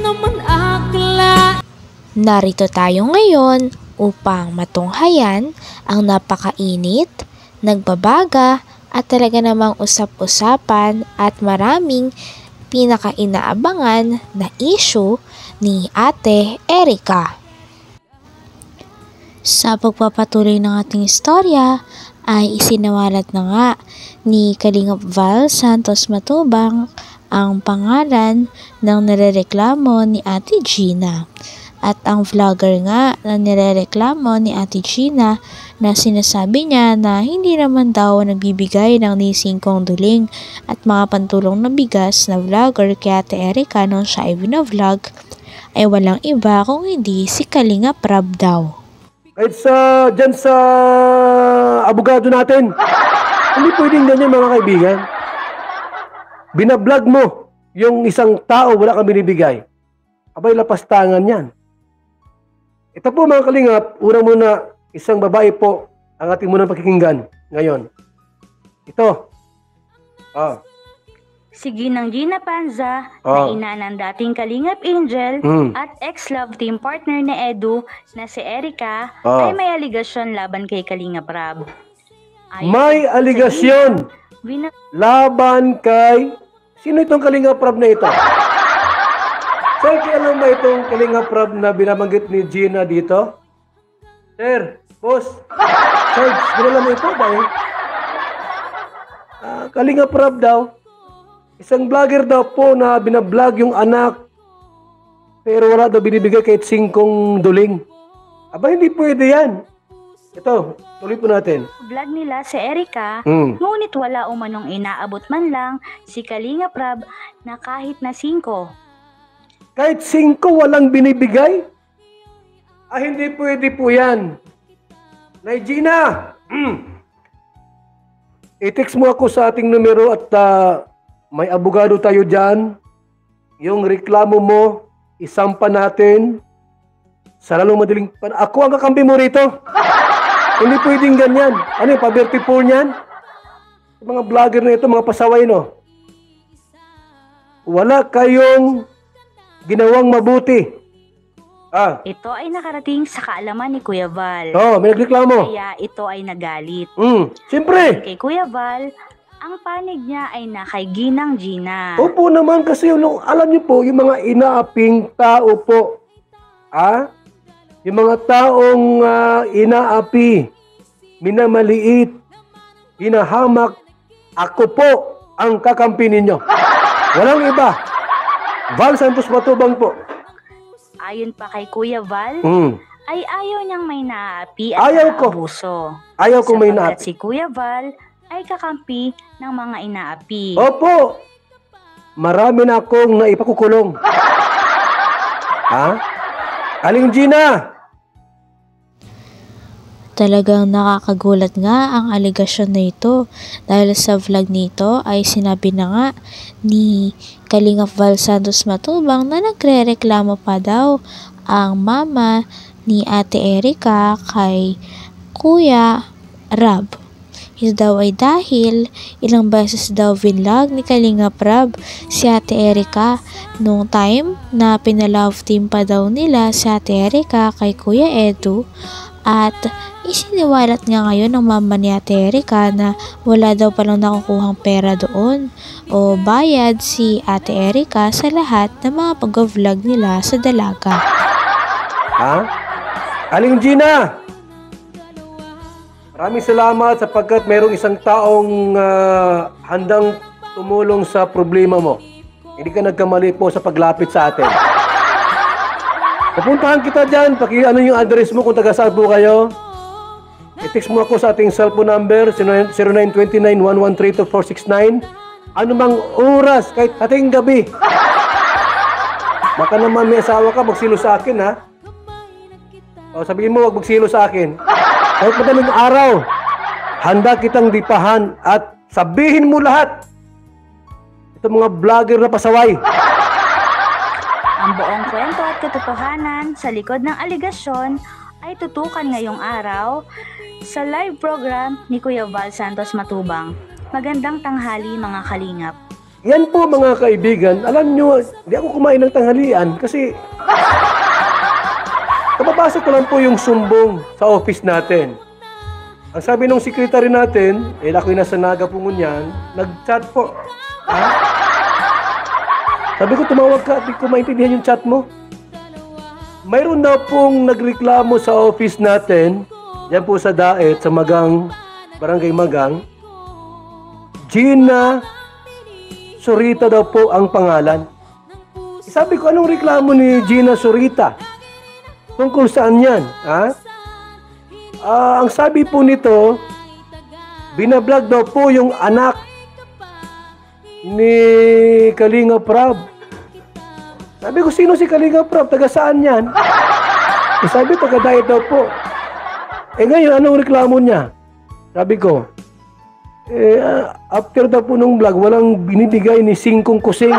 naman akla. Narito tayo ngayon upang matunghayan ang napakainit, nagbabaga at talaga namang usap-usapan at maraming pinaka-inaabangan na issue ni Ate Erica. Sa pagpapatuloy ng ating istorya ay isinawalat na nga ni Kalingap Val Santos Matubang ang pangalan ng nirereklamo ni Ate Gina. At ang vlogger nga na nirereklamo ni Ate Gina na sinasabi niya na hindi naman daw nagbibigay ng ni 5 duling at mga pantulong na bigas na vlogger kay Ate Erica nung siya ay binavlog ay walang iba kung hindi si Kalingap Rab daw. Kahit dyan sa abogado natin, hindi pwedeng ganyan mga kaibigan. Binablog mo yung isang tao wala kang binibigay. Abay, lapastangan yan. Ito po mga kalingap, unang muna, isang babae po ang ating munang pakikinggan ngayon. Ito. Si Ginang Gina Panza, na ina ng dating Kalingap Angel at ex-love team partner ni Edu na si Erica, ay may aligasyon laban kay Kalingap Rab. May aligasyon laban kay... Sino itong Kalingap Rab na ito? Sir, alam ba itong Kalingap Rab na binabanggit ni Gina dito? Sir, boss. Sir, binala mo ito dahil Kalingap Rab daw. Isang vlogger daw po na binablog yung anak. Pero wala daw binibigay kahit 5 duling. Aba, hindi pwede yan. Ito, tuloy po natin. Vlog nila si Erica, ngunit wala umanong inaabot man lang si Kalingap Rab na kahit na 5. Kahit 5 walang binibigay? Hindi pwede po yan. Nay Gina, i-text mo ako sa ating numero at may abogado tayo dyan. Yung reklamo mo, isampa natin. Sa lalong madaling ako ang kakampi mo rito. Hindi pwedeng ganyan. Ano yung pa-birthday po niyan? Mga vlogger na ito, mga pasaway, no? Wala kayong ginawang mabuti. Ito ay nakarating sa kaalaman ni Kuya Val. May nagreklamo. Kaya ito ay nagalit. Siyempre. Kay Kuya Val, ang panig niya ay na kay Ginang Gina. Opo naman kasi alam niyo po, yung mga inaaping tao po. Yung mga taong inaapi, minamaliit, hinahamak, ako po ang kakampi ninyo. Walang iba. Val Santos Matubang po. Ayon pa kay Kuya Val, ay ayaw niyang may naapi at naabuso. Ayaw ko may naapi. Si Kuya Val ay kakampi ng mga inaapi. Opo. Marami na akong naipakukulong. Aling Gina. Talagang nakakagulat nga ang aligasyon na ito dahil sa vlog nito ay sinabi na nga ni Kalingap Val Santos Matubang na nagre-reklamo pa daw ang mama ni Ate Erica kay Kuya Rab. Ito daw ay dahil ilang beses daw vinlog ni Kalingap Rab si Ate Erica nung time na pinalove team pa daw nila si Ate Erica kay Kuya Edu. At isiniwalat nga ngayon ng mama ni Ate Erica na wala daw palang nakukuhang pera doon o bayad si Ate Erica sa lahat ng mga pag-vlog nila sa dalaga. Aling Gina, maraming salamat sapagkat mayroong isang taong handang tumulong sa problema mo. Hindi ka nagkamali po sa paglapit sa atin. Pupuntahan kita dyan. Ano yung address mo kung taga saan po kayo? I-text mo ako sa ating cellphone number 0929-113-2469. Ano mang oras, kahit ating gabi. Baka naman may asawa ka, magsilo sa akin, ha? Sabihin mo, wag magsilo sa akin. Kahit madaling araw, handa kitang dipahan at sabihin mo lahat. Ito mga vlogger na pasaway. Ang buong kwento at katotohanan sa likod ng aligasyon ay tutukan ngayong araw sa live program ni Kuya Val Santos Matubang. Magandang tanghali mga kalingap. Yan po mga kaibigan, alam nyo, hindi ako kumain ng tanghalian kasi kapapasok ko lang po yung sumbong sa office natin. Ang sabi ng secretary natin, ako'y nasa Naga po ngunyan, nag-chat po. Ha? Sabi ko, tumawag ka, di ko maintindihan yung chat mo. Mayroon na pong nagreklamo sa office natin, yan po sa Daet, sa Magang, Barangay Magang. Gina Surita daw po ang pangalan. Sabi ko, anong reklamo ni Gina Surita? Tungkol saan yan? Ha? Ang sabi po nito, binablog daw po yung anak ni Kalinga Prab. Sabi ko, sino si Kalinga Prab? Taga saan yan? Sabi, taga Daet daw po. Ngayon, anong reklamo niya? Sabi ko, after daw po nung vlog, walang binibigay ni Singkong Kusing.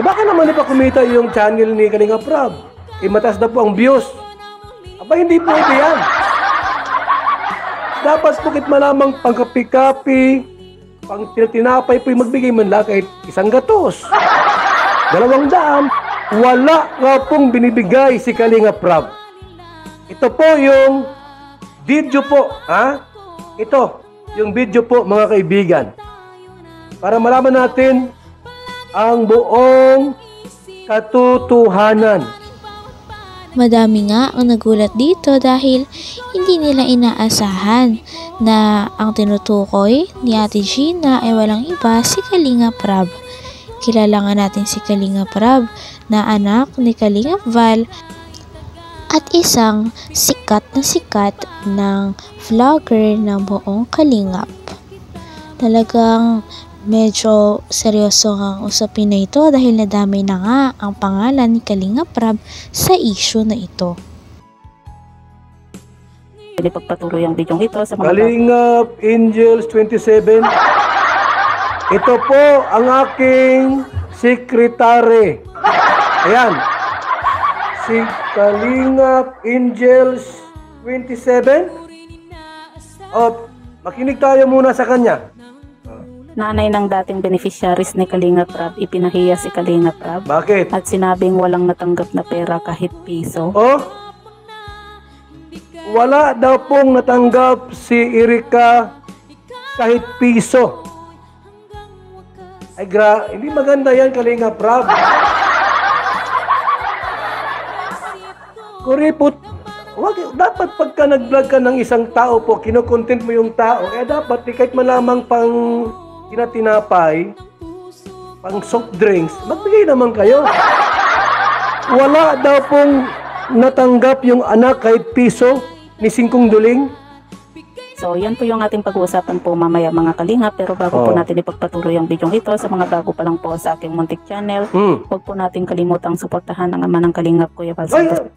Baka naman ipakumita yung channel ni Kalinga Prab. Mataas na po ang views. Aba, hindi pwede yan. Dapat pukit malamang pangkapi-kapi, pang tinapay po yung magbigay man lang kahit 100 gatos. 200. Wala nga pong binibigay si Kalinga Prab. Ito po yung video po. Ha? Ito. Yung video po mga kaibigan, para malaman natin ang buong katotohanan. Madami nga ang nagulat dito dahil hindi nila inaasahan na ang tinutukoy ni Ate Gina ay walang iba si Kalinga Prab. Kilala nga natin si Kalinga Prab na anak ni Kalinga Val at isang sikat ng vlogger ng buong Kalingap. Talagang medyo seryoso ang usapin na ito dahil nadamay na nga ang pangalan ni Kalinga Prab sa issue na ito. Pagpatuloy ang video ito sa mga Kalingap Angels 27. Ito po ang aking sekretary. Ayan. Si Kalingap Angels 27. Makinig tayo muna sa kanya. nanay ng dating beneficiaries ni Kalinga Prab, ipinahiya si Kalinga Prab. Bakit? At sinabing walang natanggap na pera kahit piso. Oh? Wala daw pong natanggap si Erika kahit piso. Ay hindi maganda yan, Kalinga Prab. Kuripot, dapat pagka nag-vlog ka ng isang tao po, kinokontent mo yung tao, dapat kahit malamang pang tinatinapay, pang soft drinks, magbigay naman kayo. Wala daw pong natanggap yung anak kahit piso ni Singkong Duling. So, yan po yung ating pag-uusapan po mamaya mga Kalinga. Pero bago po natin ipagpatuloy ang video ito, sa mga bago pa lang po sa aking muntik channel, huwag po natin kalimutang suportahan ang ama ng Kalingap, Kuya Val Santos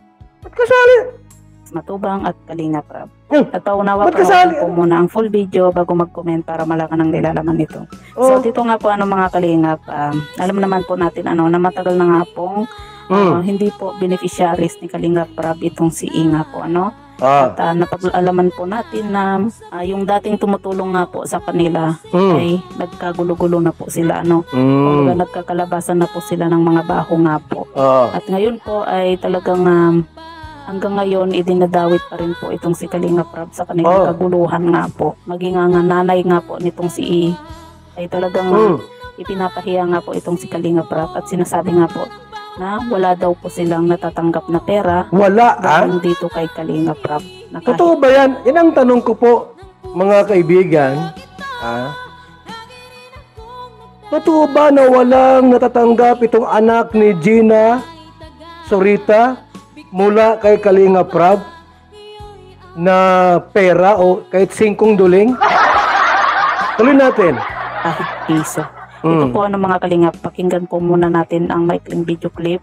Matubang at Kalinga Prab. At paunawa po muna ang full video bago mag-comment para malaman ang nilalaman nito. So, dito nga po mga Kalingap, alam naman po natin na matagal na nga pong hindi po beneficiaries ni Kalinga Prab itong si Inga po, At napag-alaman po natin na yung dating tumutulong nga po sa kanila ay nagkagulo-gulo na po sila, Kumbaga nagkakalabasan na po sila ng mga baho nga po. At ngayon po ay talagang hanggang ngayon idinadawit pa rin po itong si Kalinga Prab sa kanilang kaguluhan nga po. Maging ang nanay nga po nitong si I ay talagang ipinapahiya nga po itong si Kalinga Prab at sinasabi nga po na wala daw po silang natatanggap na pera. Wala, dito kay Kalinga Prab. Totoo ba yan? Yan ang tanong ko po, mga kaibigan. Totoo ba na walang natatanggap itong anak ni Gina Surita mula kay Kalinga Prab na pera o kahit Singkong Duling? Tuloy natin. Kahit piso. Ito po mga Kalingap, pakinggan po muna natin ang maikling video clip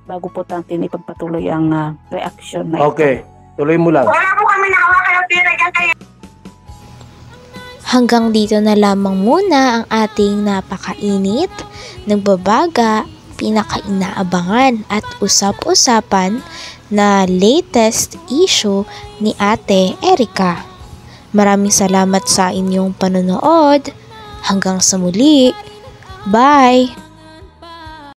bago po natin ipagpatuloy ang reaction na ito. Okay, tuloy mo lang. Wala po kami nakawa kayo pera dyan kayo. Hanggang dito na lamang muna ang ating napakainit, nagbabaga, pinakainaabangan at usap-usapan na latest issue ni Ate Erika. Maraming salamat sa inyong panonood. Hanggang sa muli. Bye!